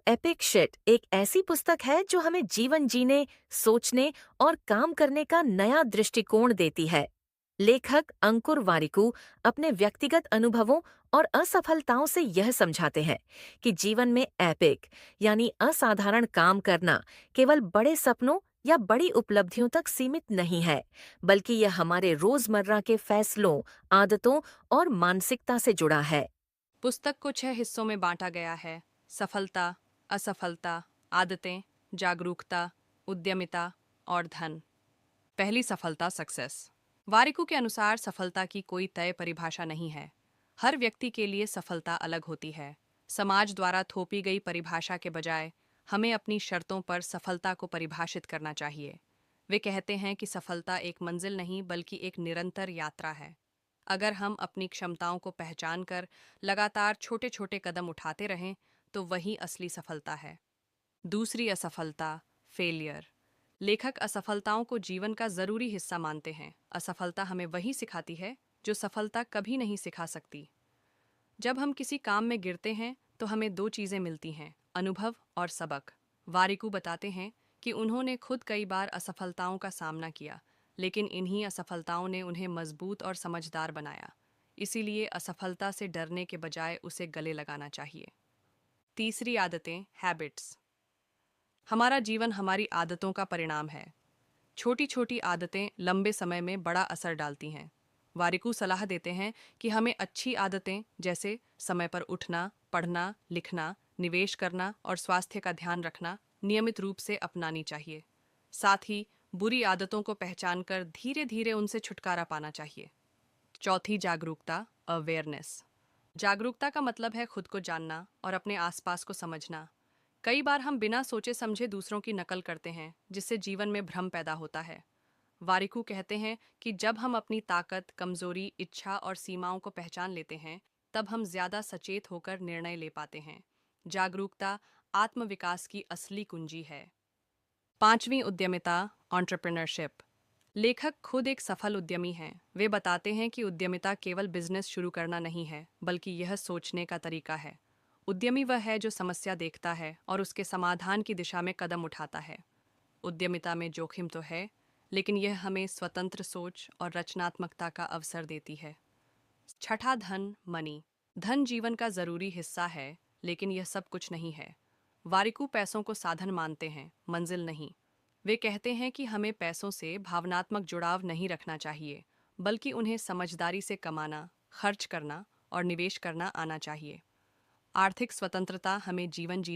Epic shit एक ऐसी पुस्तक है जो हमें जीवन जीने, सोचने और काम करने का नया दृष्टिकोण देती है। लेखक अंकुर वारिकू अपने व्यक्तिगत अनुभवों और असफलताओं से यह समझाते हैं कि जीवन में एपिक यानी असाधारण काम करना केवल बड़े सपनों या बड़ी उपलब्धियों तक सीमित नहीं है, बल्कि यह हमारे रोजमर्रा के फैसलों, आदतों और मानसिकता से जुड़ा है। पुस्तक को 6 हिस्सों में बांटा गया है। सफलता, असफलता, आदतें, जागरूकता, उद्यमिता और धन। पहली सफलता, सक्सेस। वारिकू के अनुसार सफलता की कोई तय परिभाषा नहीं है। हर व्यक्ति के लिए सफलता अलग होती है। समाज द्वारा थोपी गई परिभाषा के बजाय हमें अपनी शर्तों पर सफलता को परिभाषित करना चाहिए। वे कहते हैं कि सफलता एक मंजिल नहीं बल्कि एक निरंतर यात्रा है। अगर हम अपनी क्षमताओं को पहचान कर लगातार छोटे छोटे कदम उठाते रहें तो वही असली सफलता है। दूसरी असफलता, फेलियर। लेखक असफलताओं को जीवन का जरूरी हिस्सा मानते हैं। असफलता हमें वही सिखाती है जो सफलता कभी नहीं सिखा सकती। जब हम किसी काम में गिरते हैं तो हमें दो चीजें मिलती हैं, अनुभव और सबक। वारिकू बताते हैं कि उन्होंने खुद कई बार असफलताओं का सामना किया, लेकिन इन्हीं असफलताओं ने उन्हें मजबूत और समझदार बनाया। इसीलिए असफलता से डरने के बजाय उसे गले लगाना चाहिए। तीसरी आदतें, हैबिट्स। हमारा जीवन हमारी आदतों का परिणाम है। छोटी छोटी आदतें लंबे समय में बड़ा असर डालती हैं। वारिकू सलाह देते हैं कि हमें अच्छी आदतें जैसे समय पर उठना, पढ़ना, लिखना, निवेश करना और स्वास्थ्य का ध्यान रखना नियमित रूप से अपनानी चाहिए। साथ ही बुरी आदतों को पहचानकर धीरे धीरे उनसे छुटकारा पाना चाहिए। चौथी जागरूकता, अवेयरनेस। जागरूकता का मतलब है खुद को जानना और अपने आसपास को समझना। कई बार हम बिना सोचे समझे दूसरों की नकल करते हैं, जिससे जीवन में भ्रम पैदा होता है। वारिकू कहते हैं कि जब हम अपनी ताकत, कमजोरी, इच्छा और सीमाओं को पहचान लेते हैं, तब हम ज्यादा सचेत होकर निर्णय ले पाते हैं। जागरूकता आत्मविकास की असली कुंजी है। पांचवीं उद्यमिता, एंटरप्रेन्योरशिप। लेखक खुद एक सफल उद्यमी हैं। वे बताते हैं कि उद्यमिता केवल बिजनेस शुरू करना नहीं है, बल्कि यह सोचने का तरीका है। उद्यमी वह है जो समस्या देखता है और उसके समाधान की दिशा में कदम उठाता है। उद्यमिता में जोखिम तो है, लेकिन यह हमें स्वतंत्र सोच और रचनात्मकता का अवसर देती है। छठा, धन, मनी। धन जीवन का जरूरी हिस्सा है, लेकिन यह सब कुछ नहीं है। वारिकू पैसों को साधन मानते हैं, मंजिल नहीं। वे कहते हैं कि हमें पैसों से भावनात्मक जुड़ाव नहीं रखना चाहिए, बल्कि उन्हें समझदारी से कमाना, खर्च करना और निवेश करना आना चाहिए। आर्थिक स्वतंत्रता हमें जीवन जीने